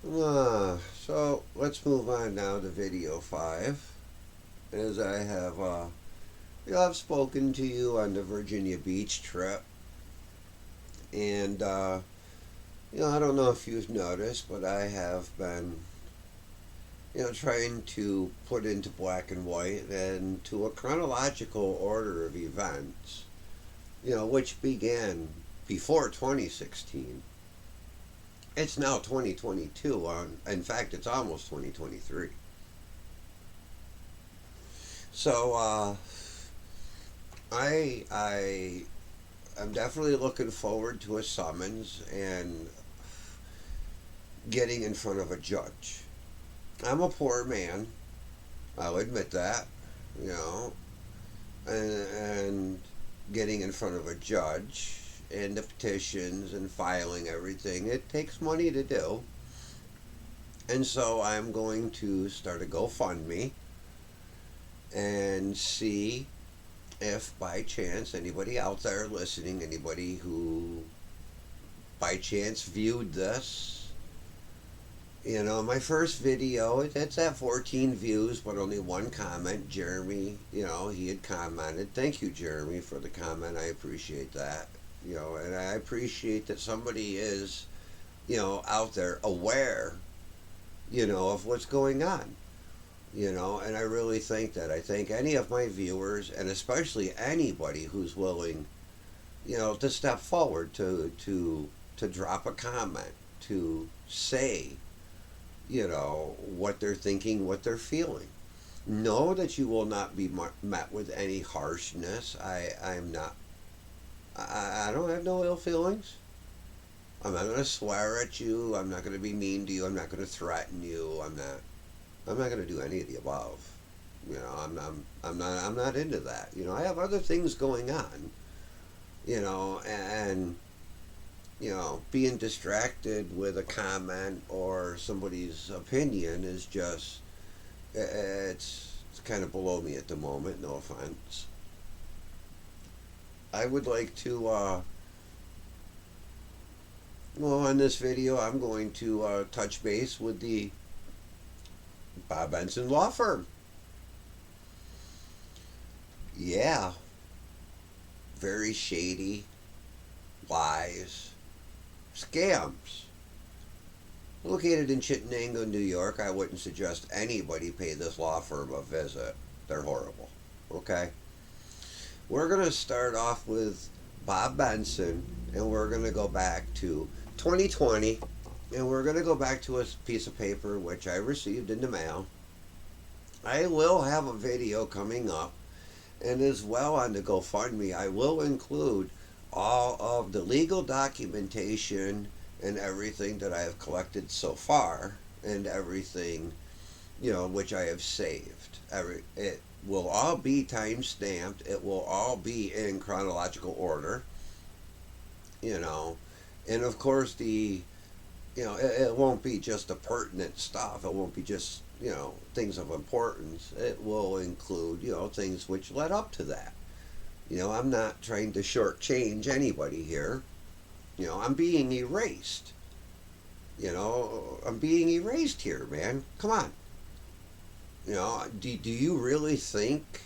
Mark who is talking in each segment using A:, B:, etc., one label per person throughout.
A: So let's move on now to video 5. As I have, I've spoken to you on the Virginia Beach trip, and I don't know if you've noticed, but I have been, trying to put into black and white and to a chronological order of events, which began before 2016. It's now 2022. In fact, it's almost 2023. So I I'm definitely looking forward to a summons and getting in front of a judge. I'm a poor man. I'll admit that. You know, and getting in front of a judge and the petitions and filing everything, it takes money to do. And so I'm going to start a GoFundMe and see if by chance anybody out there listening, anybody who by chance viewed this, my first video, it's at 14 views, but only one comment. Jeremy, he had commented. Thank you, Jeremy, for the comment. I appreciate that. And I appreciate that somebody is, out there aware, of what's going on. And I really think that. I think any of my viewers, and especially anybody who's willing, to step forward to drop a comment, to say, what they're thinking, what they're feeling. Know that you will not be met with any harshness. I'm not. I don't have no ill feelings. I'm not going to swear at you. I'm not going to be mean to you. I'm not going to threaten you. I'm not. I'm not going to do any of the above. I'm not into that. I have other things going on. And being distracted with a comment or somebody's opinion is just it's kind of below me at the moment. No offense. I would like to. Well, in this video, I'm going to touch base with the Bob Benson Law Firm. Yeah, very shady, lies, scams. Located in Chittenango, New York, I wouldn't suggest anybody pay this law firm a visit. They're horrible. Okay? We're going to start off with Bob Benson, and we're going to go back to 2020, and we're going to go back to a piece of paper which I received in the mail. I will have a video coming up, and as well on the GoFundMe, I will include all of the legal documentation and everything that I have collected so far, and everything, which I have saved. It will all be time stamped. It will all be in chronological order. And of course it won't be just the pertinent stuff. It won't be just things of importance. It will include things which led up to that. I'm not trying to shortchange anybody here. I'm being erased. I'm being erased here, man. Come on. Do you really think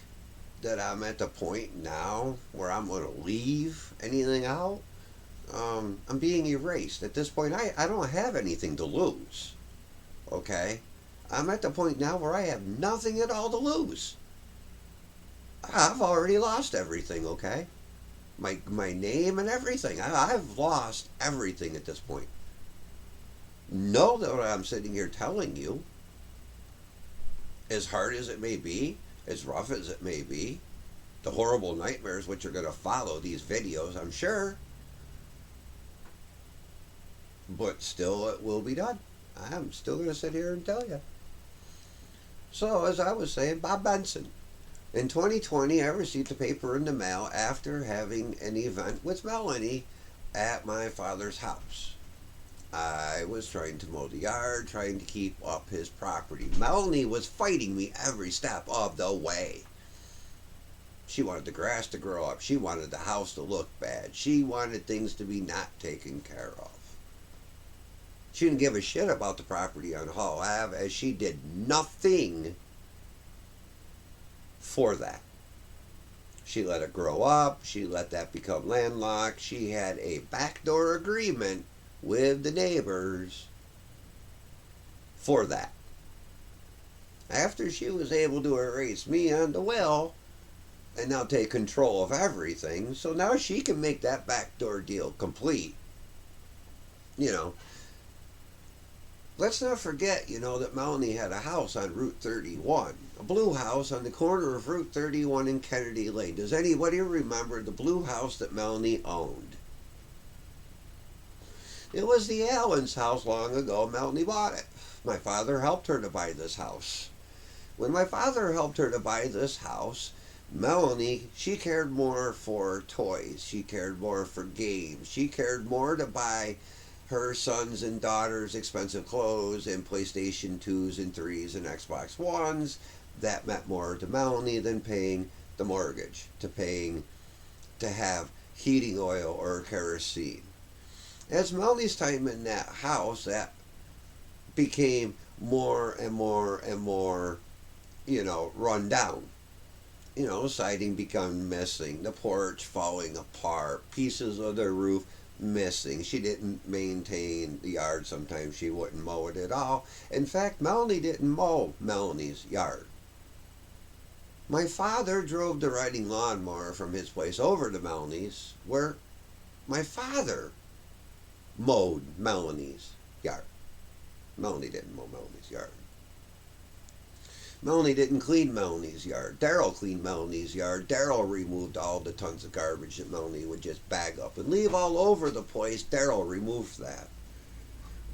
A: that I'm at the point now where I'm going to leave anything out? I'm being erased. At this point, I don't have anything to lose. Okay? I'm at the point now where I have nothing at all to lose. I've already lost everything, okay? My name and everything. I've lost everything at this point. Know that what I'm sitting here telling you, as hard as it may be, as rough as it may be, the horrible nightmares which are going to follow these videos, I'm sure, but still it will be done. I'm still going to sit here and tell you. So, as I was saying, Bob Benson. In 2020, I received a paper in the mail after having an event with Melanie at my father's house. I was trying to mow the yard, trying to keep up his property. Melanie was fighting me every step of the way. She wanted the grass to grow up. She wanted the house to look bad. She wanted things to be not taken care of. She didn't give a shit about the property on Hall Ave, as she did nothing for that. She let it grow up. She let that become landlocked. She had a backdoor agreement with the neighbors for that. After she was able to erase me on the will and now take control of everything, so now she can make that backdoor deal complete. You know, let's not forget, that Melanie had a house on Route 31, a blue house on the corner of Route 31 and Kennedy Lane. Does anybody remember the blue house that Melanie owned? It was the Allens' house long ago. Melanie bought it. My father helped her to buy this house. When my father helped her to buy this house, Melanie, she cared more for toys. She cared more for games. She cared more to buy her sons and daughters expensive clothes and PlayStation 2s and 3s and Xbox 1s. That meant more to Melanie than paying the mortgage, to have heating oil or kerosene. As Melanie's time in that house, that became more and more and more, run down. Siding become missing, the porch falling apart, pieces of the roof missing. She didn't maintain the yard. Sometimes she wouldn't mow it at all. In fact, Melanie didn't mow Melanie's yard. My father drove the riding lawnmower from his place over to Melanie's, where my father mowed Melanie's yard. Melanie didn't mow Melanie's yard. Melanie didn't clean Melanie's yard. Daryl cleaned Melanie's yard. Daryl removed all the tons of garbage that Melanie would just bag up and leave all over the place. Daryl removed that.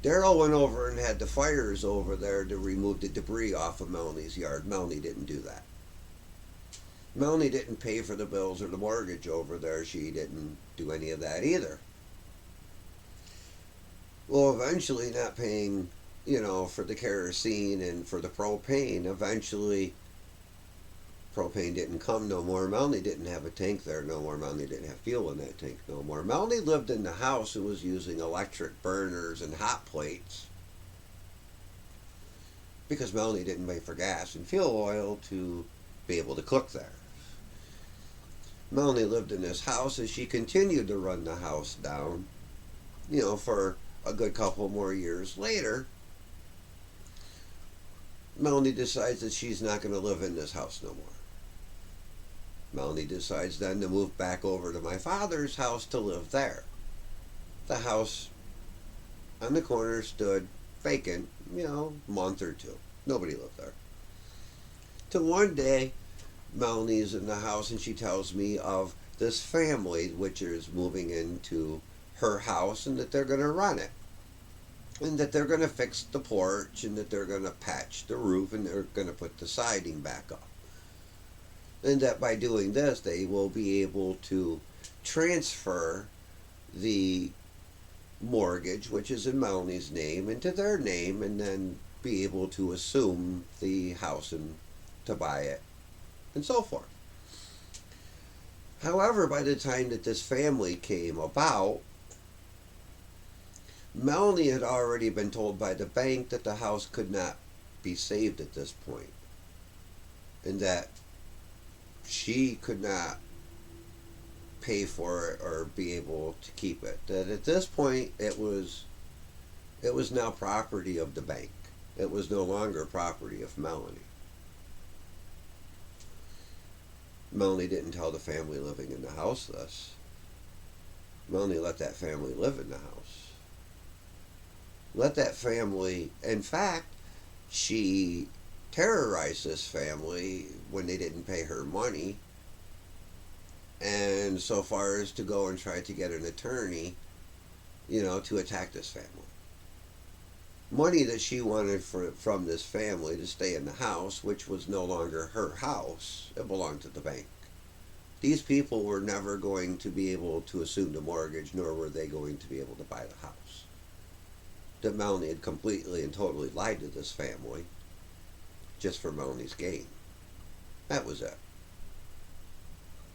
A: Daryl went over and had the fires over there to remove the debris off of Melanie's yard. Melanie didn't do that. Melanie didn't pay for the bills or the mortgage over there. She didn't do any of that either. Well, eventually not paying, for the kerosene and for the propane, eventually propane didn't come no more. Melanie didn't have a tank there no more. Melanie didn't have fuel in that tank no more. Melanie lived in the house and was using electric burners and hot plates because Melanie didn't pay for gas and fuel oil to be able to cook there. Melanie lived in this house as she continued to run the house down, for a good couple more years later. Melanie decides that she's not going to live in this house no more. Melanie decides then to move back over to my father's house to live there. The house on the corner stood vacant, a month or two. Nobody lived there. Till one day, Melanie's in the house and she tells me of this family which is moving into her house and that they're going to run it. And that they're going to fix the porch and that they're going to patch the roof and they're going to put the siding back up. And that by doing this, they will be able to transfer the mortgage, which is in Melanie's name, into their name, and then be able to assume the house and to buy it, and so forth. However, by the time that this family came about, Melanie had already been told by the bank that the house could not be saved at this point, and that she could not pay for it or be able to keep it. That at this point it was now property of the bank. It was no longer property of Melanie. Melanie didn't tell the family living in the house this. Melanie let that family live in the house. Let that family, in fact, she terrorized this family when they didn't pay her money, and so far as to go and try to get an attorney, to attack this family. Money that she wanted from this family to stay in the house, which was no longer her house, it belonged to the bank. These people were never going to be able to assume the mortgage, nor were they going to be able to buy the house. That Melanie had completely and totally lied to this family just for Melanie's gain. That was it.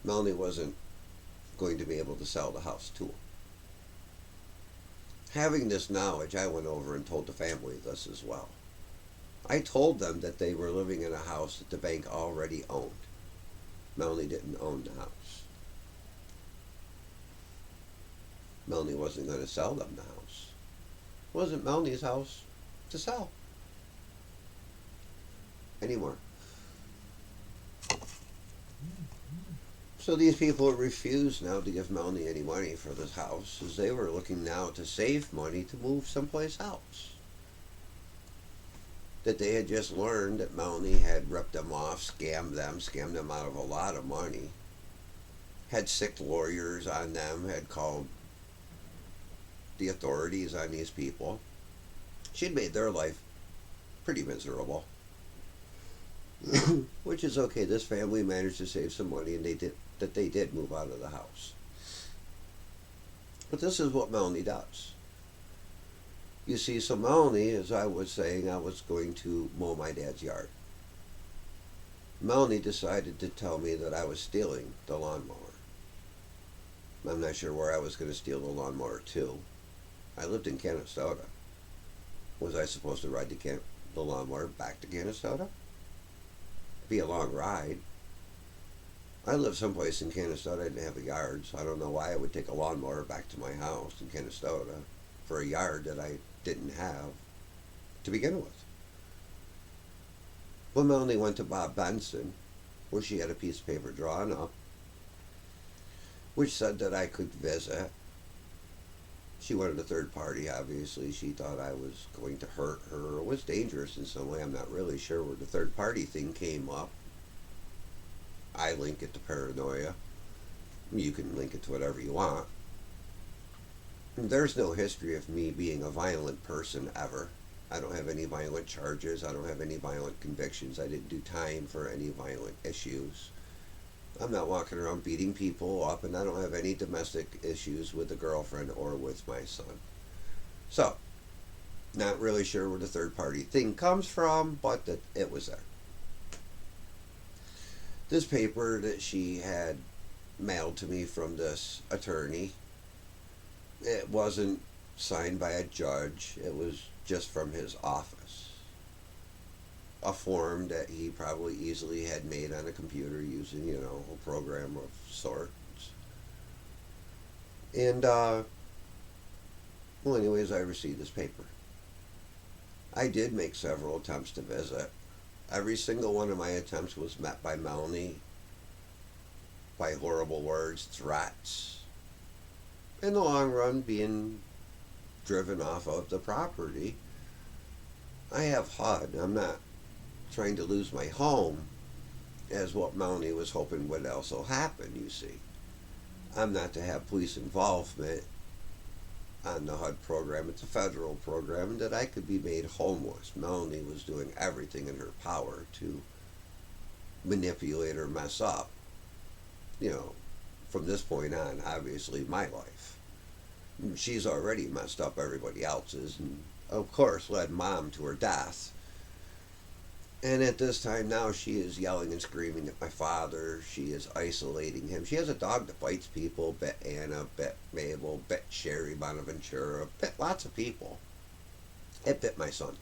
A: Melanie wasn't going to be able to sell the house to them. Having this knowledge, I went over and told the family this as well. I told them that they were living in a house that the bank already owned. Melanie didn't own the house. Melanie wasn't going to sell them the house. It wasn't Melanie's house to sell anymore. So these people refused now to give Melanie any money for this house, as they were looking now to save money to move someplace else. That they had just learned that Melanie had ripped them off, scammed them out of a lot of money, had sick lawyers on them, had called the authorities on these people. She'd made their life pretty miserable. Which is okay. This family managed to save some money, and they did move out of the house. But this is what Melanie does. You see, so Melanie, as I was saying, I was going to mow my dad's yard. Melanie decided to tell me that I was stealing the lawnmower. I'm not sure where I was going to steal the lawnmower to. I lived in Canastota. Was I supposed to ride the lawnmower back to Canastota? Be a long ride. I lived someplace in Canastota. I didn't have a yard, so I don't know why I would take a lawnmower back to my house in Canastota for a yard that I didn't have to begin with. Well, Melanie went to Bob Benson, where she had a piece of paper drawn up, which said that I could visit. She wanted a third party, obviously. She thought I was going to hurt her or was dangerous in some way. I'm not really sure where the third party thing came up. I link it to paranoia. You can link it to whatever you want. There's no history of me being a violent person ever. I don't have any violent charges. I don't have any violent convictions. I didn't do time for any violent issues. I'm not walking around beating people up, and I don't have any domestic issues with a girlfriend or with my son. So, not really sure where the third party thing comes from, but that it was there. This paper that she had mailed to me from this attorney, it wasn't signed by a judge. It was just from his office. A form that he probably easily had made on a computer using, a program of sorts. And, anyways, I received this paper. I did make several attempts to visit. Every single one of my attempts was met by Melanie by horrible words, threats. In the long run, being driven off of the property. I have HUD. I'm not trying to lose my home, as what Melanie was hoping would also happen, you see. I'm not to have police involvement on the HUD program. It's a federal program that I could be made homeless. Melanie was doing everything in her power to manipulate or mess up, from this point on, obviously, my life. She's already messed up everybody else's, and of course led Mom to her death. And at this time now, she is yelling and screaming at my father. She is isolating him. She has a dog that bites people, bit Anna, bit Mabel, bit Sherry Bonaventura, bit lots of people. It bit my son.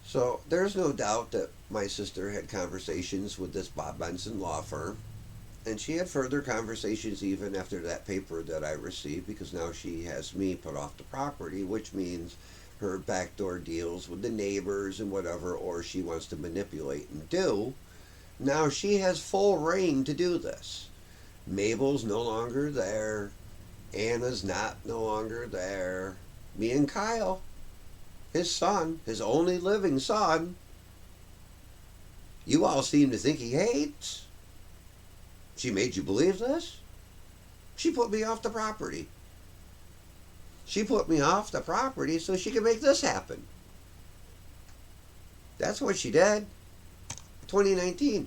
A: So there's no doubt that my sister had conversations with this Bob Benson law firm. And she had further conversations even after that paper that I received, because now she has me put off the property, which means her backdoor deals with the neighbors and whatever, or she wants to manipulate and do. Now she has full reign to do this. Mabel's no longer there. Anna's no longer there. Me and Kyle, his son, his only living son, you all seem to think he hates. She made you believe this? She put me off the property. She put me off the property so she could make this happen. That's what she did. 2019.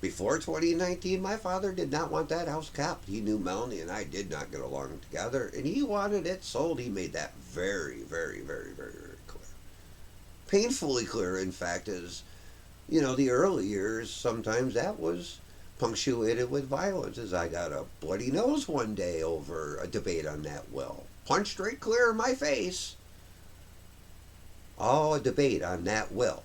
A: Before 2019, my father did not want that house kept. He knew Melanie and I did not get along together, and he wanted it sold. He made that very, very, very, very, very clear. Painfully clear, in fact, as, the early years, sometimes that was punctuated with violence, as I got a bloody nose one day over a debate on that will. Punched right clear in my face. Oh, a debate on that will.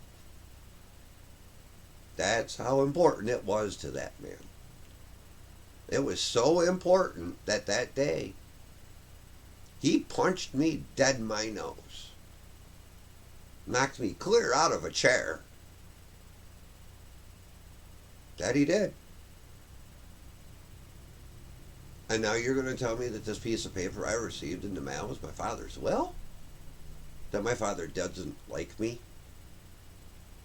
A: That's how important it was to that man. It was so important that that day he punched me dead in my nose. Knocked me clear out of a chair. That he did. And now you're going to tell me that this piece of paper I received in the mail is my father's will? That my father doesn't like me?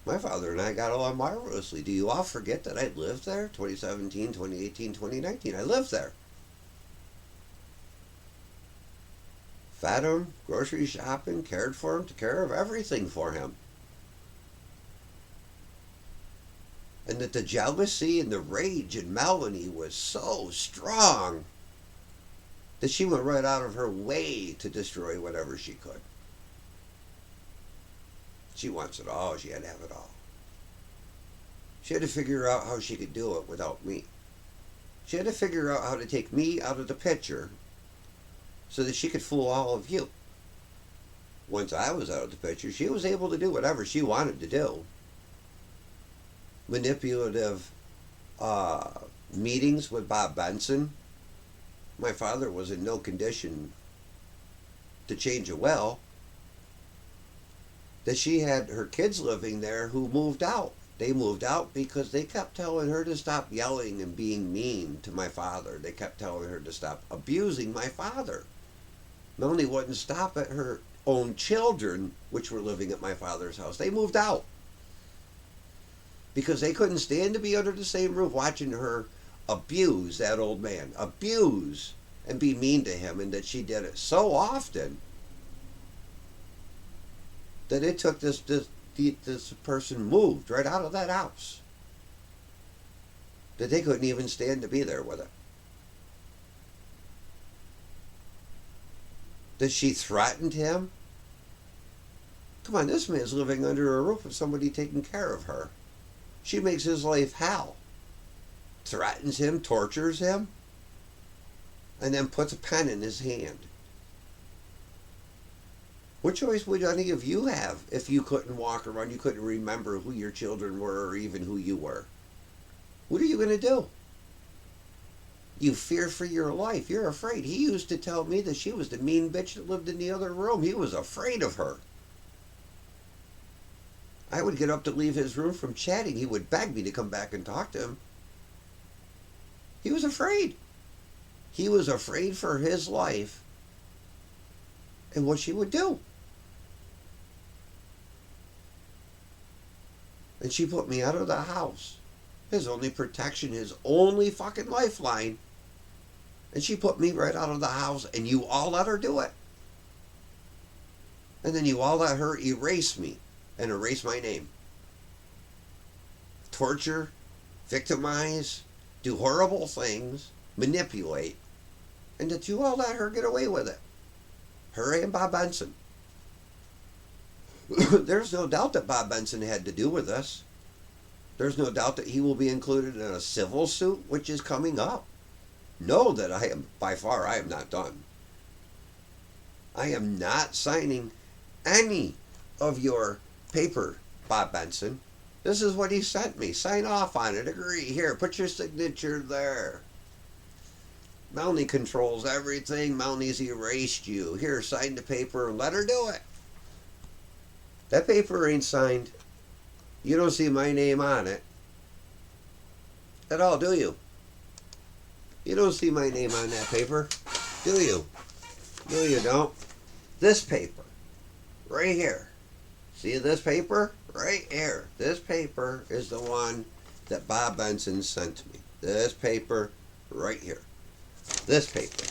A: My father and I got along marvelously. Do you all forget that I lived there? 2017, 2018, 2019. I lived there. Fed him, grocery shopping, cared for him, took care of everything for him. And that the jealousy and the rage in Melanie was so strong that she went right out of her way to destroy whatever she could. She wants it all. She had to have it all. She had to figure out how she could do it without me. She had to figure out how to take me out of the picture so that she could fool all of you. Once I was out of the picture, she was able to do whatever she wanted to do. Manipulative meetings with Bob Benson. My father was in no condition to change a will. That she had her kids living there who moved out. They moved out because they kept telling her to stop yelling and being mean to my father. They kept telling her to stop abusing my father. Melanie wouldn't stop at her own children, which were living at my father's house. They moved out because they couldn't stand to be under the same roof watching her abuse that old man. Abuse and be mean to him, and that she did it so often that it took this person moved right out of that house. That they couldn't even stand to be there with it. That she threatened him. Come on, this man's living under a roof with somebody taking care of her. She makes his life hell. Threatens him, tortures him, and then puts a pen in his hand. What choice would any of you have if you couldn't walk around, you couldn't remember who your children were or even who you were? What are you going to do? You fear for your life. You're afraid. He used to tell me that she was the mean bitch that lived in the other room. He was afraid of her. I would get up to leave his room from chatting. He would beg me to come back and talk to him. He was afraid. He was afraid for his life and what she would do. And she put me out of the house. His only protection, his only fucking lifeline. And she put me right out of the house, and you all let her do it. And then you all let her erase me and erase my name. Torture, victimize, do horrible things, manipulate, and that you all let her get away with it. Her and Bob Benson. There's no doubt that Bob Benson had to do with this. There's no doubt that he will be included in a civil suit, which is coming up. Know that I am not done. I am not signing any of your paper, Bob Benson. This is what he sent me. Sign off on it. Agree. Here, put your signature there. Melanie controls everything. Melanie's erased you. Here, sign the paper and let her do it. That paper ain't signed. You don't see my name on it at all, do you? You don't see my name on that paper, do you? No, you don't. This paper, right here. See this paper? Right here. This paper is the one that Bob Benson sent me. This paper right here. This paper.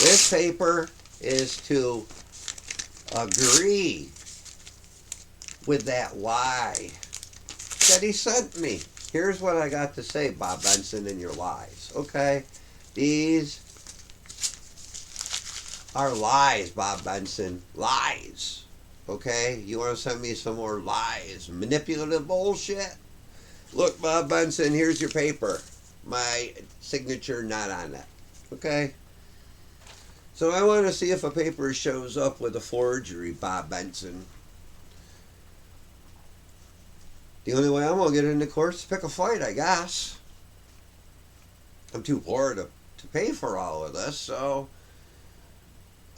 A: This paper is to agree with that lie that he sent me. Here's what I got to say, Bob Benson, and your lies. Okay? These are lies, Bob Benson. Lies. Okay? You want to send me some more lies? Manipulative bullshit? Look, Bob Benson, here's your paper. my signature not on that. Okay? So I want to see if a paper shows up with a forgery, Bob Benson. The only way I'm going to get into court is to pick a fight, I guess. I'm too poor to pay for all of this, so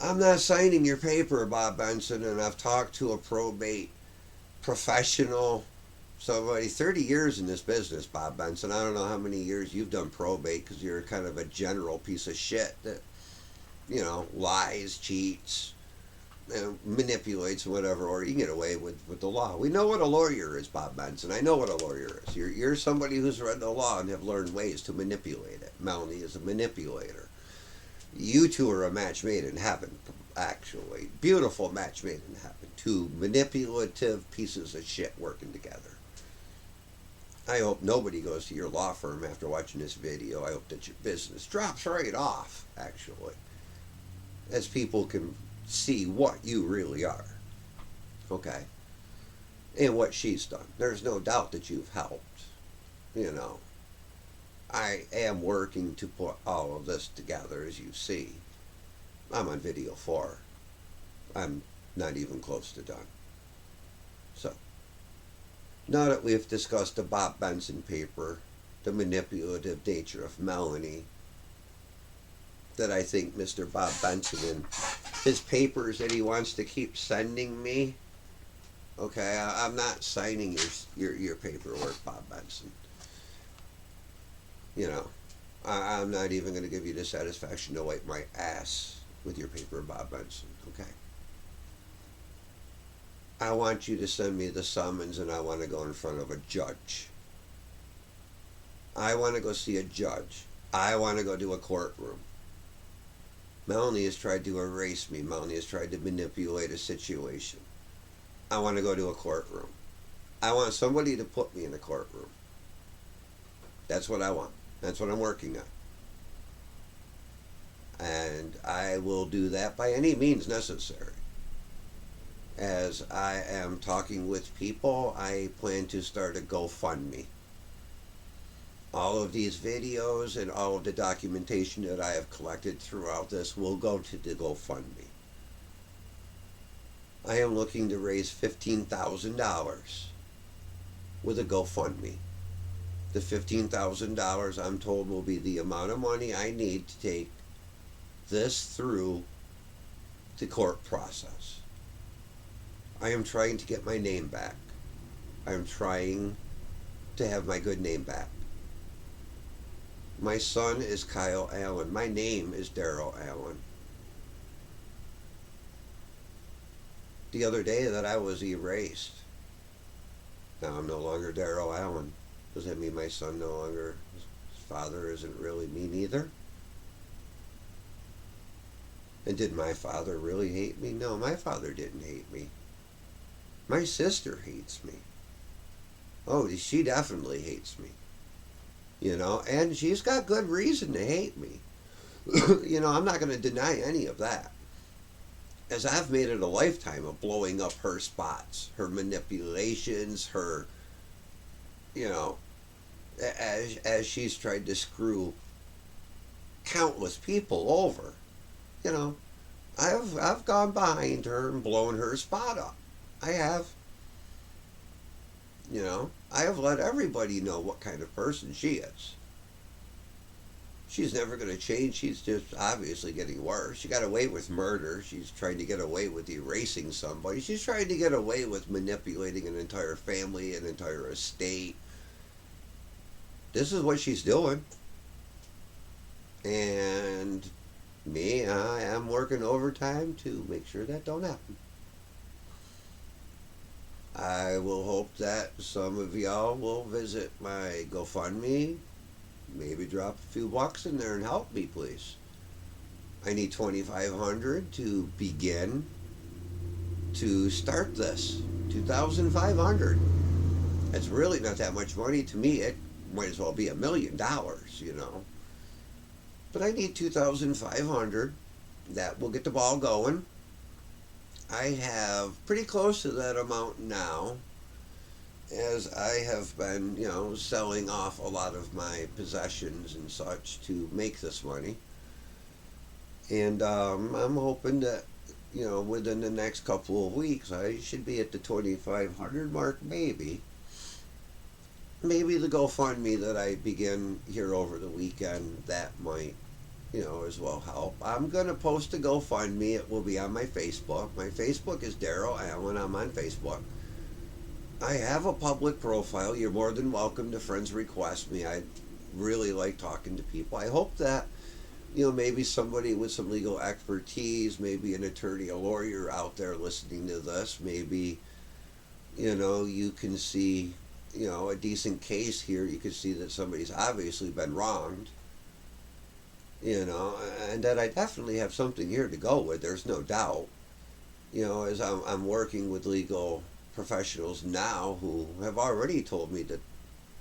A: I'm not signing your paper, Bob Benson, and I've talked to a probate professional, somebody 30 years in this business, Bob Benson. I don't know how many years you've done probate because you're kind of a general piece of shit that, lies, cheats, manipulates, whatever, or you can get away with the law. We know what a lawyer is, Bob Benson. I know what a lawyer is. You're somebody who's read the law and have learned ways to manipulate it. Melanie is a manipulator. You two are a match made in heaven, actually. Beautiful match made in heaven. Two manipulative pieces of shit working together. I hope nobody goes to your law firm after watching this video. I hope that your business drops right off, actually, as people can see what you really are. Okay? And what she's done. There's no doubt that you've helped. I am working to put all of this together, as you see. I'm on video 4. I'm not even close to done. So, now that we've discussed the Bob Benson paper, the manipulative nature of Melanie, that I think Mr. Bob Benson and his papers that he wants to keep sending me, okay, I'm not signing your paperwork, Bob Benson. I'm not even going to give you the satisfaction to wipe my ass with your paper, Bob Benson, okay? I want you to send me the summons and I want to go in front of a judge. I want to go see a judge. I want to go to a courtroom. Melanie has tried to erase me. Melanie has tried to manipulate a situation. I want to go to a courtroom. I want somebody to put me in a courtroom. That's what I want. That's what I'm working on. And I will do that by any means necessary. As I am talking with people, I plan to start a GoFundMe. All of these videos and all of the documentation that I have collected throughout this will go to the GoFundMe. I am looking to raise $15,000 with a GoFundMe. The $15,000 I'm told will be the amount of money I need to take this through the court process. I am trying to get my name back. I am trying to have my good name back. My son is Kyle Allen. My name is Daryl Allen. The other day that I was erased. Now I'm no longer Daryl Allen. Does that mean my son no longer, his father isn't really me neither? And did my father really hate me? No, my father didn't hate me. My sister hates me. Oh, she definitely hates me. And she's got good reason to hate me. I'm not going to deny any of that. As I've made it a lifetime of blowing up her spots, her manipulations, her, as she's tried to screw countless people over. I've gone behind her and blown her spot up. I have. I have let everybody know what kind of person she is. She's never going to change. She's just obviously getting worse. She got away with murder. She's trying to get away with erasing somebody. She's trying to get away with manipulating an entire family, an entire estate. This is what she's doing. And me, I am working overtime to make sure that don't happen. I will hope that some of y'all will visit my GoFundMe. Maybe drop a few bucks in there and help me, please. I need $2,500 to begin to start this. $2,500. It's really not that much money to me. It might as well be $1 million, But I need $2,500. That will get the ball going. I have pretty close to that amount now. as I have been, selling off a lot of my possessions and such to make this money. And I'm hoping that, within the next couple of weeks, I should be at the 2,500 mark, maybe. Maybe the GoFundMe that I begin here over the weekend, that might, as well help. I'm going to post a GoFundMe. It will be on my Facebook. My Facebook is Daryl Allen. I'm on Facebook. I have a public profile. You're more than welcome to friends request me. I really like talking to people. I hope that, maybe somebody with some legal expertise, maybe an attorney, a lawyer out there listening to this, maybe, you can see, a decent case here. You can see that somebody's obviously been wronged, and that I definitely have something here to go with. There's no doubt. As I'm working with legal professionals now who have already told me that,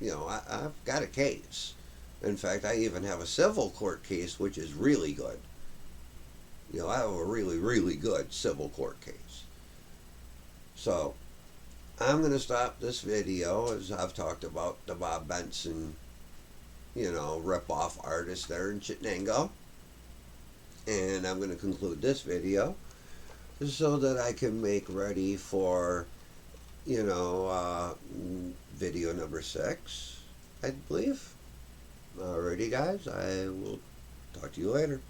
A: I've got a case. In fact, I even have a civil court case, which is really good. I have a really, really good civil court case. So, I'm going to stop this video as I've talked about the Bob Benson, rip-off artist there in Chittenango. And I'm going to conclude this video so that I can make ready for, video number 6, I believe. Alrighty, guys, I will talk to you later.